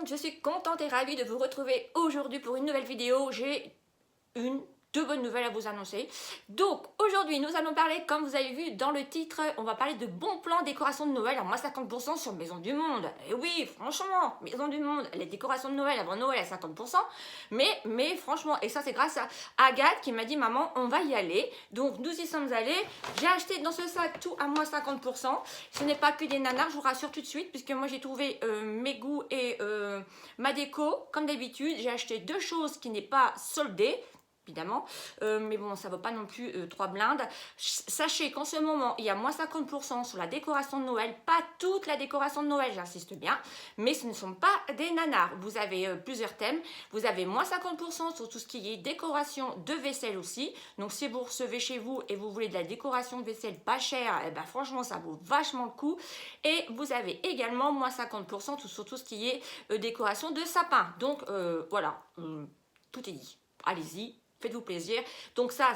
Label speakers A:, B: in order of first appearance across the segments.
A: monde, je suis contente et ravie de vous retrouver aujourd'hui pour une nouvelle vidéo. J'ai deux bonnes nouvelles à vous annoncer. Donc aujourd'hui nous allons parler, comme vous avez vu dans le titre, on va parler de bons plans décoration de Noël à moins 50% sur Maison du Monde. Et oui, franchement, Maison du Monde, les décorations de Noël avant Noël à 50%. Mais franchement, et ça c'est grâce à Agathe qui m'a dit maman on va y aller. Donc nous y sommes allés. J'ai acheté dans ce sac tout à moins 50%. Ce n'est pas que des nanars, je vous rassure tout de suite, puisque moi j'ai trouvé mes goûts et ma déco comme d'habitude. J'ai acheté deux choses qui n'est pas soldées, évidemment, mais bon, ça ne vaut pas non plus 3 blindes. Sachez qu'en ce moment, il y a moins 50% sur la décoration de Noël, pas toute la décoration de Noël, j'insiste bien, mais ce ne sont pas des nanars. Vous avez plusieurs thèmes, vous avez moins 50% sur tout ce qui est décoration de vaisselle aussi. Donc si vous recevez chez vous et vous voulez de la décoration de vaisselle pas chère, eh ben, franchement, ça vaut vachement le coup. Et vous avez également moins 50% sur tout ce qui est décoration de sapin. Donc voilà, tout est dit. Allez-y. Faites-vous plaisir. Donc ça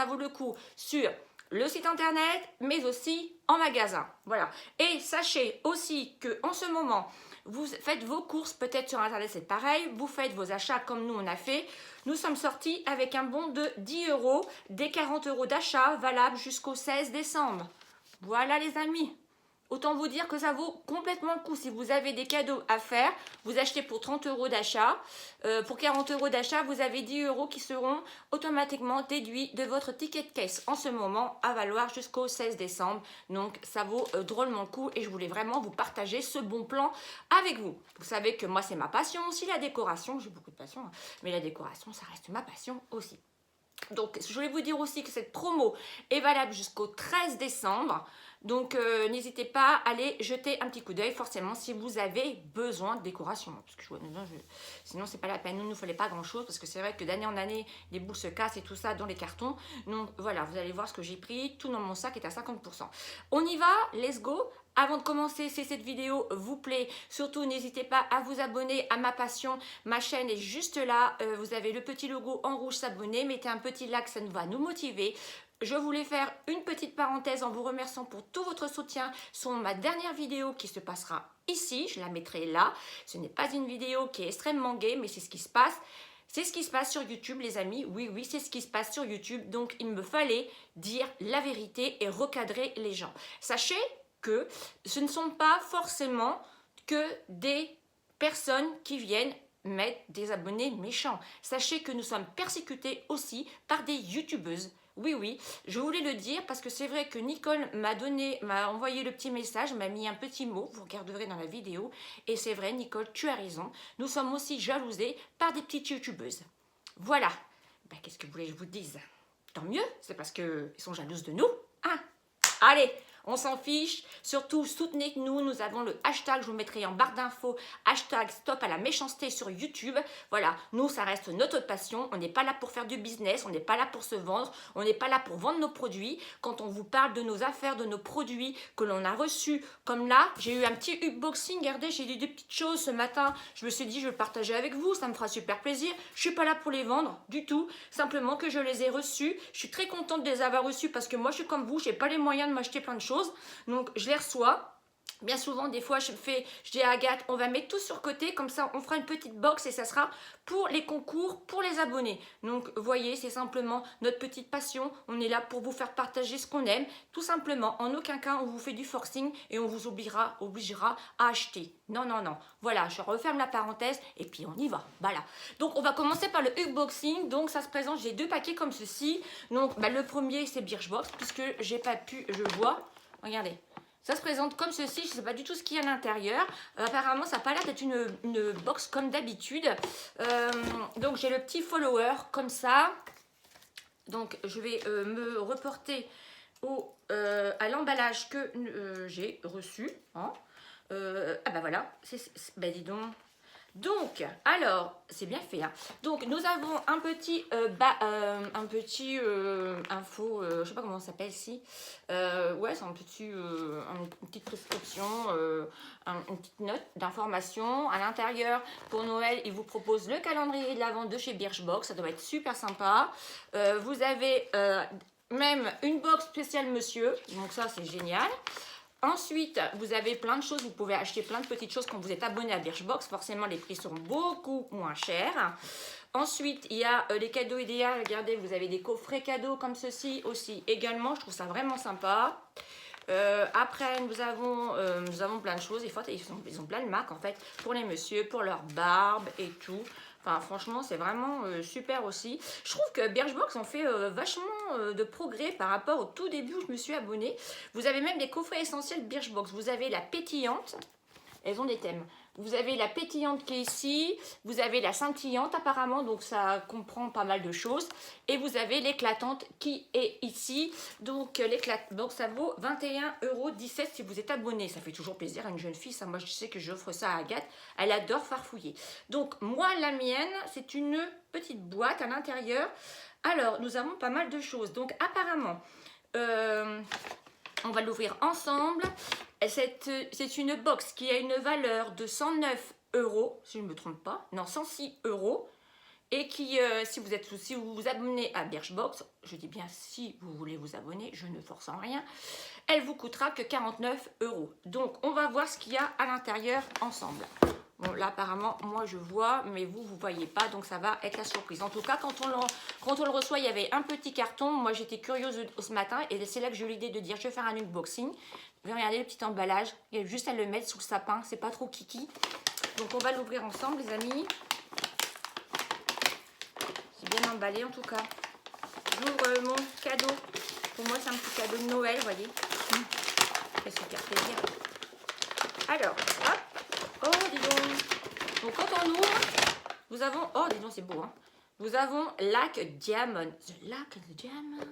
A: vaut le coup sur le site internet, mais aussi en magasin. Voilà. Et sachez aussi que en ce moment, vous faites vos courses, peut-être sur internet c'est pareil, vous faites vos achats comme nous on a fait. Nous sommes sortis avec un bon de 10 €, des 40 € d'achat valable jusqu'au 16 décembre. Voilà les amis. Autant vous dire que ça vaut complètement le coup. Si vous avez des cadeaux à faire, vous achetez pour 30 € d'achat. Pour 40 € d'achat, vous avez 10 € qui seront automatiquement déduits de votre ticket de caisse en ce moment, à valoir jusqu'au 16 décembre. Donc ça vaut drôlement le coup et je voulais vraiment vous partager ce bon plan avec vous. Vous savez que moi c'est ma passion aussi, la décoration. J'ai beaucoup de passion, hein, mais la décoration ça reste ma passion aussi. Donc je voulais vous dire aussi que cette promo est valable jusqu'au 13 décembre. Donc n'hésitez pas à aller jeter un petit coup d'œil forcément si vous avez besoin de décoration. Parce que sinon c'est pas la peine, nous il ne nous fallait pas grand chose parce que c'est vrai que d'année en année les boules se cassent et tout ça dans les cartons. Donc voilà, vous allez voir ce que j'ai pris, tout dans mon sac est à 50%. On y va, let's go. Avant de commencer, si cette vidéo vous plaît, surtout n'hésitez pas à vous abonner à ma passion. Ma chaîne est juste là, vous avez le petit logo en rouge s'abonner, mettez un petit like, ça nous va nous motiver. Je voulais faire une petite parenthèse en vous remerciant pour tout votre soutien sur ma dernière vidéo qui se passera ici, je la mettrai là. Ce n'est pas une vidéo qui est extrêmement gaie, mais c'est ce qui se passe. C'est ce qui se passe sur YouTube, les amis. Oui, c'est ce qui se passe sur YouTube. Donc, il me fallait dire la vérité et recadrer les gens. Sachez que ce ne sont pas forcément que des personnes qui viennent mettre des abonnés méchants. Sachez que nous sommes persécutés aussi par des youtubeuses. Oui, je voulais le dire parce que c'est vrai que Nicole m'a envoyé le petit message, m'a mis un petit mot, vous regarderez dans la vidéo. Et c'est vrai, Nicole, tu as raison. Nous sommes aussi jalousés par des petites youtubeuses. Voilà. Ben, qu'est-ce que vous voulez que je vous dise? Tant mieux, c'est parce qu'elles sont jalouses de nous. Hein? Allez, on s'en fiche. Surtout, soutenez-nous. Nous avons le hashtag, je vous mettrai en barre d'infos, hashtag stop à la méchanceté sur YouTube. Voilà, nous, ça reste notre passion. On n'est pas là pour faire du business, on n'est pas là pour se vendre, on n'est pas là pour vendre nos produits. Quand on vous parle de nos affaires, de nos produits que l'on a reçus, comme là, j'ai eu un petit unboxing. Regardez, j'ai eu des petites choses ce matin. Je me suis dit, je vais le partager avec vous, ça me fera super plaisir. Je suis pas là pour les vendre du tout, simplement que je les ai reçus. Je suis très contente de les avoir reçus parce que moi, je suis comme vous, je n'ai pas les moyens de m'acheter plein de choses. Donc je les reçois. Bien souvent, des fois, je dis à Agathe, on va mettre tout sur côté, comme ça, on fera une petite box et ça sera pour les concours, pour les abonnés. Donc, vous voyez, c'est simplement notre petite passion. On est là pour vous faire partager ce qu'on aime, tout simplement. En aucun cas, on vous fait du forcing et on vous obligera à acheter. Non. Voilà, je referme la parenthèse et puis on y va. Voilà. Donc, on va commencer par le unboxing. Donc, ça se présente, j'ai deux paquets comme ceci. Donc, le premier, c'est Birchbox, puisque j'ai pas pu, je vois. Regardez. Ça se présente comme ceci, je ne sais pas du tout ce qu'il y a à l'intérieur. Apparemment, ça n'a pas l'air d'être une box comme d'habitude. Donc, j'ai le petit follower comme ça. Donc, je vais me reporter à l'emballage que j'ai reçu. Hein. Ah bah voilà, dis donc. Donc, alors, c'est bien fait. Hein. Donc, nous avons un petit info, je sais pas comment ça s'appelle ici. Ouais, c'est une petite prescription, une petite note d'information. À l'intérieur, pour Noël, ils vous proposent le calendrier de l'Avent de chez Birchbox. Ça doit être super sympa. Vous avez même une box spéciale monsieur. Donc, ça, c'est génial. Ensuite, vous avez plein de choses, vous pouvez acheter plein de petites choses quand vous êtes abonné à Birchbox. Forcément, les prix sont beaucoup moins chers. Ensuite, il y a les cadeaux idéaux. Regardez, vous avez des coffrets cadeaux comme ceci aussi également. Je trouve ça vraiment sympa. Après, nous avons plein de choses. Ils ont plein de marques en fait pour les messieurs, pour leur barbe et tout. Enfin, franchement, c'est vraiment super aussi. Je trouve que Birchbox ont fait vachement de progrès par rapport au tout début où je me suis abonnée. Vous avez même des coffrets essentiels Birchbox. Vous avez la pétillante. Elles ont des thèmes. Vous avez la pétillante qui est ici. Vous avez la scintillante apparemment. Donc, ça comprend pas mal de choses. Et vous avez l'éclatante qui est ici. Donc, ça vaut 21,17 € si vous êtes abonné. Ça fait toujours plaisir à une jeune fille. Ça, moi, je sais que j'offre ça à Agathe. Elle adore farfouiller. Donc, moi, la mienne, c'est une petite boîte à l'intérieur. Alors, nous avons pas mal de choses. Donc, apparemment... on va l'ouvrir ensemble. C'est une box qui a une valeur de 109 €, si je ne me trompe pas. Non, 106 €. Et qui, si vous vous abonnez à Birchbox, je dis bien si vous voulez vous abonner, je ne force en rien, elle vous coûtera que 49 €. Donc, on va voir ce qu'il y a à l'intérieur ensemble. Bon, là, apparemment, moi, je vois, mais vous ne voyez pas, donc ça va être la surprise. En tout cas, quand on le reçoit, il y avait un petit carton. Moi, j'étais curieuse ce matin, et c'est là que j'ai eu l'idée de dire, je vais faire un unboxing. Vous regardez le petit emballage, il y a juste à le mettre sous le sapin, c'est pas trop kiki. Donc, on va l'ouvrir ensemble, les amis. C'est bien emballé, en tout cas. J'ouvre mon cadeau. Pour moi, c'est un petit cadeau de Noël, vous voyez. Ça fait super plaisir. Alors, hop. Oh, dis donc. Donc, quand on ouvre, nous avons... Oh, dis donc, c'est beau, hein. Nous avons Lac Diamond. The Lac Diamond.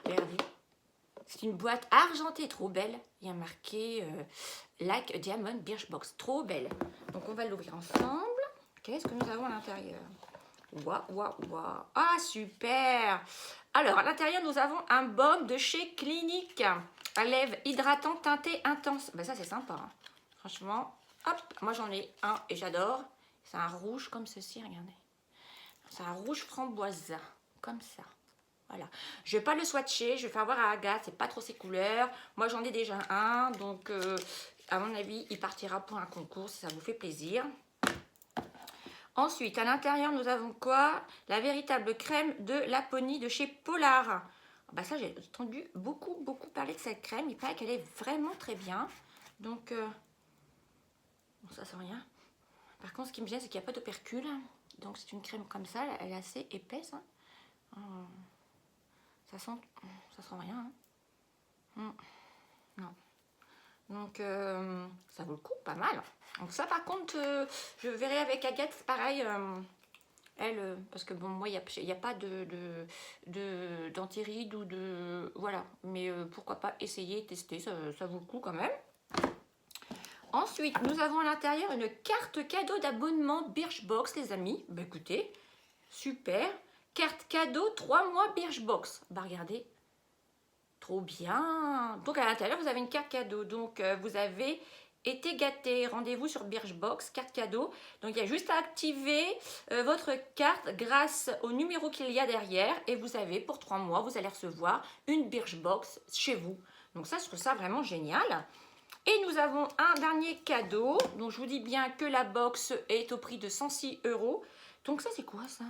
A: Regardez. C'est une boîte argentée, trop belle. Il y a marqué Lac Diamond Birchbox. Trop belle. Donc, on va l'ouvrir ensemble. Qu'est-ce que nous avons à l'intérieur? Waouh, waouh, waouh. Ah, super. Alors, à l'intérieur, nous avons un baume de chez Clinique. À lèvres hydratant teinté intense. Ben, ça, c'est sympa, hein. Franchement, hop, moi j'en ai un et j'adore. C'est un rouge comme ceci, regardez. C'est un rouge framboise, comme ça. Voilà. Je ne vais pas le swatcher, je vais faire voir à Agathe, c'est pas trop ses couleurs. Moi j'en ai déjà un, donc à mon avis, il partira pour un concours si ça vous fait plaisir. Ensuite, à l'intérieur, nous avons quoi? La véritable crème de Laponie de chez Polar. Bah ça, j'ai entendu beaucoup parler de cette crème. Il paraît qu'elle est vraiment très bien. Donc... bon, ça sent rien. Par contre, ce qui me gêne, c'est qu'il n'y a pas d'opercule. Donc, c'est une crème comme ça. Elle est assez épaisse. Hein. Ça sent rien. Hein. Non. Donc, ça vaut le coup, pas mal. Donc, ça, par contre, je verrai avec Agathe, c'est pareil. Elle, parce que bon, moi, il n'y a pas d'antiride ou de... Voilà. Mais pourquoi pas essayer, tester, ça vaut le coup quand même. Ensuite, nous avons à l'intérieur une carte cadeau d'abonnement Birchbox, les amis. Bah écoutez, super. Carte cadeau 3 mois Birchbox. Bah regardez, trop bien. Donc à l'intérieur, vous avez une carte cadeau. Donc vous avez été gâté. Rendez-vous sur Birchbox, carte cadeau. Donc il y a juste à activer votre carte grâce au numéro qu'il y a derrière. Et vous avez, pour 3 mois, vous allez recevoir une Birchbox chez vous. Donc ça, je trouve ça vraiment génial. Et nous avons un dernier cadeau. Donc, je vous dis bien que la box est au prix de 106 €. Donc, ça, c'est quoi, ça?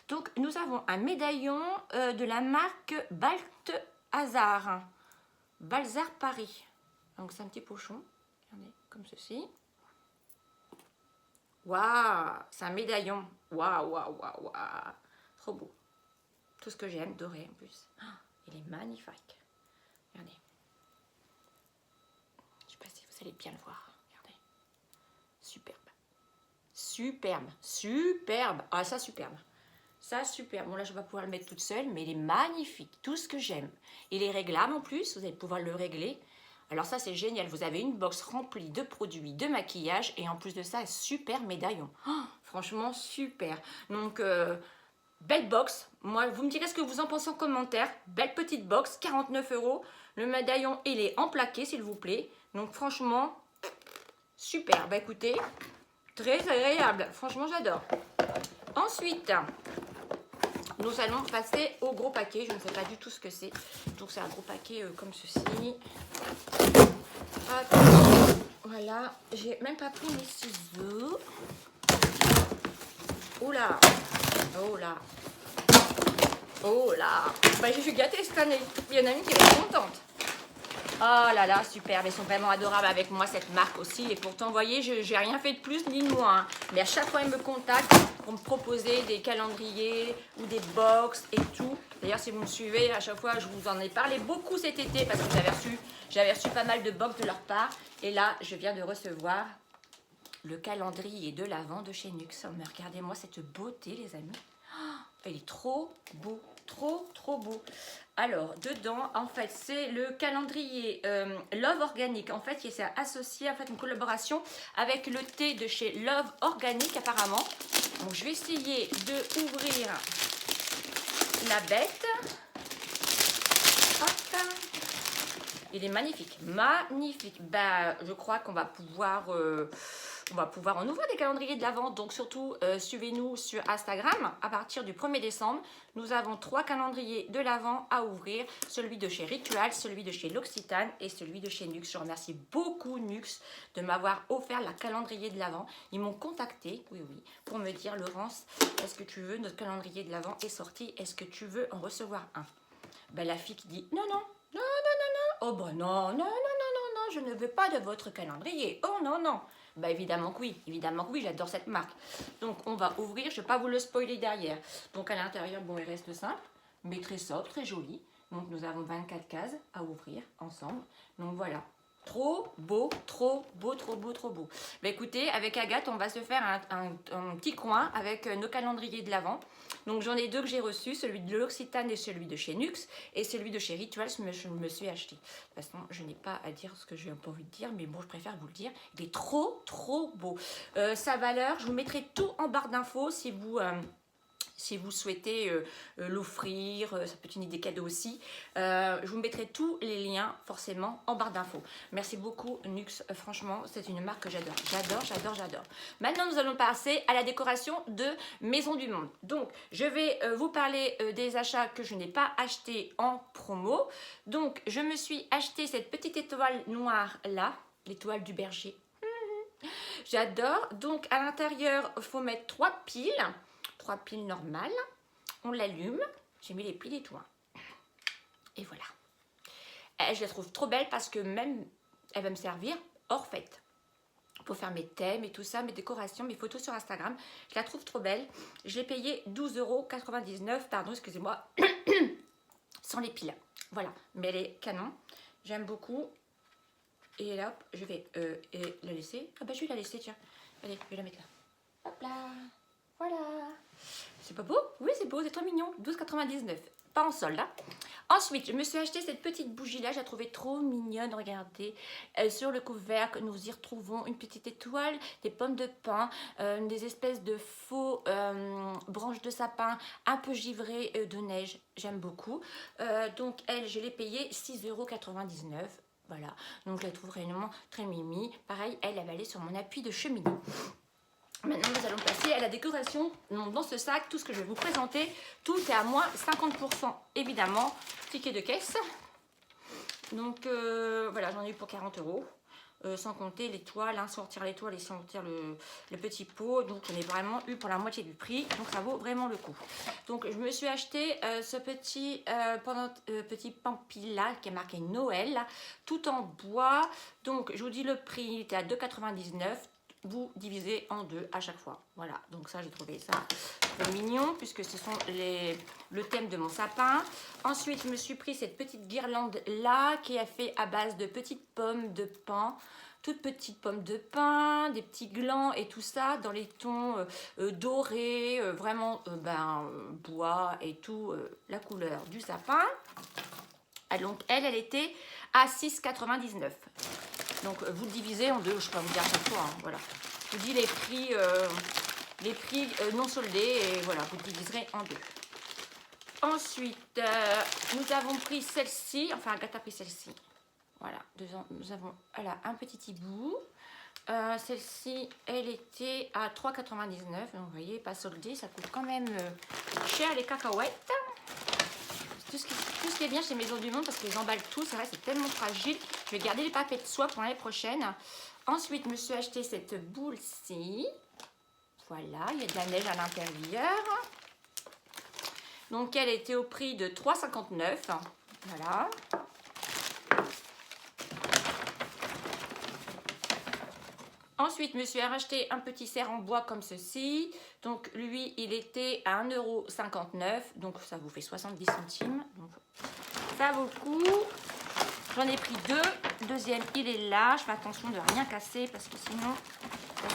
A: Donc, nous avons un médaillon de la marque Balthazar. Balthazar Paris. Donc, c'est un petit pochon. Regardez, comme ceci. Waouh! C'est un médaillon. Waouh, waouh, waouh, waouh. Trop beau. Tout ce que j'aime, doré en plus. Oh, il est magnifique. Regardez. Vous allez bien le voir, regardez, superbe, superbe, superbe, ah ça superbe, ça superbe, bon là je vais pas pouvoir le mettre toute seule, mais il est magnifique, tout ce que j'aime, il est réglable en plus, vous allez pouvoir le régler, alors ça c'est génial, vous avez une box remplie de produits, de maquillage, et en plus de ça, un super médaillon, oh, franchement super, donc belle box, moi vous me direz ce que vous en pensez en commentaire, belle petite box, 49 €, le médaillon il est en plaqué s'il vous plaît. Donc franchement, super. Bah écoutez, très agréable. Franchement, j'adore. Ensuite, nous allons passer au gros paquet. Je ne sais pas du tout ce que c'est. Donc c'est un gros paquet comme ceci. Hop. Voilà, j'ai même pas pris mes ciseaux. Oh là, oh là, oh là. Bah, je suis gâtée cette année. Il y en a une qui va être contente. Oh là là, super. Ils sont vraiment adorables avec moi, cette marque aussi. Et pourtant, vous voyez, je n'ai rien fait de plus ni de moins. Hein. Mais à chaque fois, ils me contactent pour me proposer des calendriers ou des box et tout. D'ailleurs, si vous me suivez, à chaque fois, je vous en ai parlé beaucoup cet été parce que j'avais reçu pas mal de box de leur part. Et là, je viens de recevoir le calendrier de l'Avent de chez Nux. Mais regardez-moi cette beauté, les amis. Oh, il est trop beau, trop beau. Alors, dedans, en fait, c'est le calendrier Love Organic. En fait, c'est associé, en fait, une collaboration avec le thé de chez Love Organic, apparemment. Donc, je vais essayer de ouvrir la bête. Hop. Il est magnifique, magnifique. Bah, je crois qu'on va pouvoir... en ouvrir des calendriers de l'Avent, donc surtout suivez-nous sur Instagram. À partir du 1er décembre, nous avons 3 calendriers de l'Avent à ouvrir. Celui de chez Ritual, celui de chez L'Occitane et celui de chez Nux. Je remercie beaucoup Nux de m'avoir offert la calendrier de l'Avent. Ils m'ont contacté, oui, pour me dire, Laurence, est-ce que tu veux, notre calendrier de l'Avent est sorti, est-ce que tu veux en recevoir un? Ben, la fille qui dit, non, non, non, non, non, non, oh ben non, non, non, non, non, non, je ne veux pas de votre calendrier, oh non, non. Bah évidemment que oui, j'adore cette marque. Donc on va ouvrir, je ne vais pas vous le spoiler derrière. Donc à l'intérieur, bon, il reste simple, mais très sobre, très joli. Donc nous avons 24 cases à ouvrir ensemble. Donc voilà, trop beau, trop beau, trop beau, trop beau. Bah écoutez, avec Agathe, on va se faire un petit coin avec nos calendriers de l'Avent. Donc j'en ai 2 que j'ai reçus, celui de L'Occitane et celui de chez Nux. Et celui de chez Ritual, je me suis acheté. De toute façon, je n'ai pas à dire ce que j'ai pas envie de dire, mais bon, je préfère vous le dire. Il est trop beau. Sa valeur, je vous mettrai tout en barre d'infos si vous souhaitez l'offrir, ça peut être une idée cadeau aussi. Je vous mettrai tous les liens forcément en barre d'infos. Merci beaucoup Nux, franchement c'est une marque que j'adore. J'adore. Maintenant nous allons passer à la décoration de Maison du Monde. Donc je vais vous parler des achats que je n'ai pas achetés en promo. Donc je me suis acheté cette petite étoile noire là, l'étoile du berger. J'adore. Donc à l'intérieur il faut mettre 3 piles. 3 piles normales, on l'allume, j'ai mis les piles et tout. Et voilà. Je la trouve trop belle parce que même, elle va me servir hors fête. Pour faire mes thèmes et tout ça, mes décorations, mes photos sur Instagram. Je la trouve trop belle. Je l'ai payée 12,99 €, pardon, excusez-moi, sans les piles. Voilà, mais elle est canon. J'aime beaucoup. Et là, hop, je vais la laisser. Ah bah je vais la laisser, tiens. Allez, je vais la mettre là. Hop là. Voilà. C'est pas beau? Oui, c'est beau, c'est trop mignon. 12,99 €. Pas en solde, hein. Ensuite, je me suis acheté cette petite bougie-là. Je la trouvais trop mignonne. Regardez. Sur le couvercle, nous y retrouvons une petite étoile, des pommes de pin, des espèces de faux branches de sapin un peu givrées de neige. J'aime beaucoup. Donc, elle, je l'ai payée 6,99 €. Voilà. Donc, je la trouve réellement très mimi. Pareil, elle va aller sur mon appui de cheminée. Maintenant, nous allons passer à la décoration. Donc, dans ce sac, tout ce que je vais vous présenter, tout est à moins 50%, évidemment. Ticket de caisse. Donc, voilà, j'en ai eu pour 40 €. Sans compter l'étoile, hein, sortir l'étoile et sortir le petit pot. Donc, j'en ai vraiment eu pour la moitié du prix. Donc, ça vaut vraiment le coup. Donc, je me suis acheté ce petit pampi là, qui est marqué Noël, là, tout en bois. Donc, je vous dis le prix, il était à 2,99 €. Vous divisez en 2 à chaque fois. Voilà, donc ça, j'ai trouvé ça très mignon puisque ce sont le thème de mon sapin. Ensuite, je me suis pris cette petite guirlande là qui est fait à base de petites pommes de pin. Toutes petites pommes de pin, des petits glands et tout ça dans les tons dorés, vraiment bois et tout, la couleur du sapin. Ah, donc elle était à 6,99 €. Donc vous le divisez en 2, je ne peux pas vous dire à chaque fois, hein, voilà. Je vous dis les prix non soldés et voilà, vous le diviserez en 2. Ensuite, nous avons pris celle-ci, enfin Agathe a pris celle-ci. Voilà, nous avons un petit hibou. Celle-ci, elle était à 3,99 €. Donc, vous voyez, pas soldée, ça coûte quand même cher les cacahuètes. Tout ce qui est bien chez Maison du Monde parce qu'ils emballent tout. C'est vrai, c'est tellement fragile. Je vais garder les papiers de soie pour l'année prochaine. Ensuite, je me suis acheté cette boule-ci. Voilà, il y a de la neige à l'intérieur. Donc, elle était au prix de 3,59 €. Voilà. Ensuite, je me suis racheté un petit cerf en bois comme ceci. Donc, lui, il était à 1,59 €. Donc, ça vous fait 70 centimes. Donc, ça vaut le coup. J'en ai pris deux. Le deuxième, il est là. Je fais attention de rien casser parce que sinon,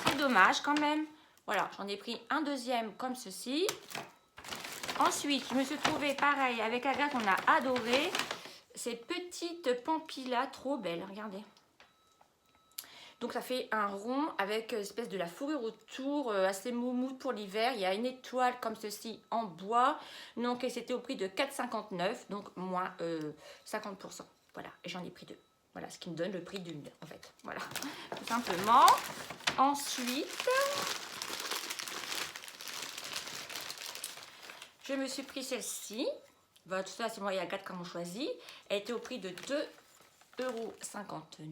A: c'est dommage quand même. Voilà, j'en ai pris un deuxième comme ceci. Ensuite, je me suis trouvée pareil avec Agathe, on a adoré. Ces petites pampilles-là, trop belles, regardez. Donc ça fait un rond avec une espèce de la fourrure autour, assez moumoute pour l'hiver. Il y a une étoile comme ceci en bois. Donc c'était au prix de 4,59 €, donc moins 50%. Voilà, et j'en ai pris deux. Voilà, ce qui me donne le prix d'une, en fait. Voilà, tout simplement. Ensuite, je me suis pris celle-ci. Bah, tout ça, c'est moi et Agathe qui avons choisi. Elle était au prix de 2,59 €.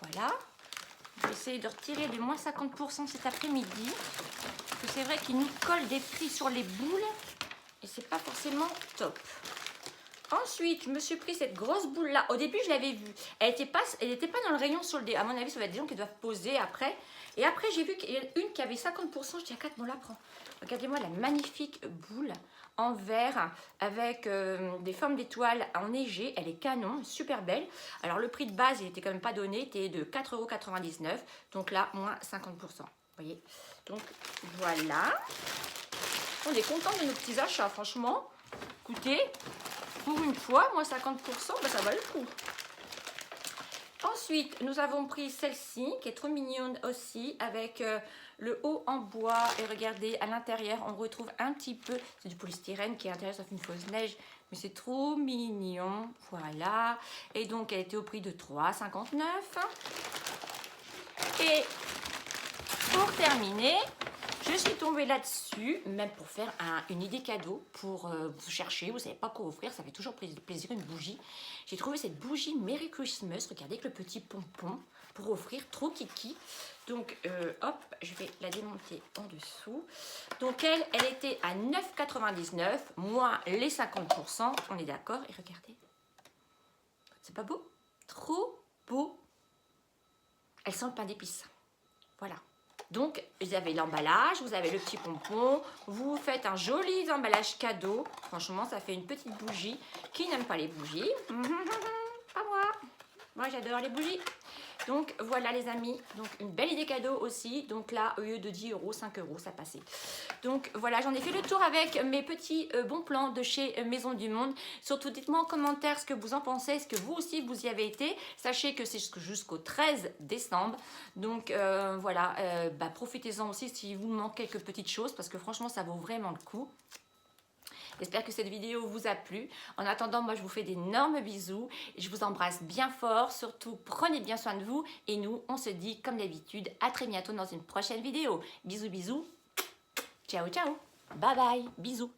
A: Voilà. Je vais essayer de retirer les moins 50% cet après-midi. Parce que c'est vrai qu'ils nous collent des prix sur les boules. Et c'est pas forcément top. Ensuite, je me suis pris cette grosse boule là. Au début, je l'avais vue. Elle n'était pas dans le rayon soldé. À mon avis, ça va être des gens qui doivent poser après. Et après, j'ai vu qu'il y en a une qui avait 50%. Je dis à 4, bon, la prends. Regardez-moi la magnifique boule en verre avec des formes d'étoiles enneigées. Elle est canon, super belle. Alors, le prix de base, il était quand même pas donné. Il était de 4,99 €. Donc là, moins 50%. Vous voyez. Donc, voilà. On est content de nos petits achats, franchement. Écoutez, pour une fois, moins 50%, ben ça va le coup. Ensuite, nous avons pris celle-ci, qui est trop mignonne aussi, avec le haut en bois. Et regardez, à l'intérieur, on retrouve un petit peu, c'est du polystyrène qui est à l'intérieur, ça fait une fausse neige. Mais c'est trop mignon, voilà. Et donc, elle était au prix de 3,59 €. Et pour terminer, je suis tombée là-dessus, même pour faire une idée cadeau, pour vous chercher, vous ne savez pas quoi offrir, ça fait toujours plaisir une bougie. J'ai trouvé cette bougie Merry Christmas, regardez avec le petit pompon, pour offrir, trop kiki. Donc hop, je vais la démonter en dessous. Donc elle était à 9,99 €, moins les 50%, on est d'accord. Et regardez, c'est pas beau? Trop beau. Elle sent le pain d'épices, voilà. Donc, vous avez l'emballage, vous avez le petit pompon, vous faites un joli emballage cadeau. Franchement, ça fait une petite bougie. Qui n'aime pas les bougies? Pas moi. Moi, j'adore les bougies. Donc, voilà les amis. Donc, une belle idée cadeau aussi. Donc là, au lieu de 10 €, 5 €, ça passait. Donc, voilà, j'en ai fait le tour avec mes petits bons plans de chez Maison du Monde. Surtout, dites-moi en commentaire ce que vous en pensez. Est-ce que vous aussi, vous y avez été? Sachez que c'est jusqu'au 13 décembre. Donc, voilà, profitez-en aussi si vous manque quelques petites choses. Parce que franchement, ça vaut vraiment le coup. J'espère que cette vidéo vous a plu. En attendant, moi, je vous fais d'énormes bisous. Je vous embrasse bien fort. Surtout, prenez bien soin de vous. Et nous, on se dit, comme d'habitude, à très bientôt dans une prochaine vidéo. Bisous, bisous. Ciao, ciao. Bye, bye. Bisous.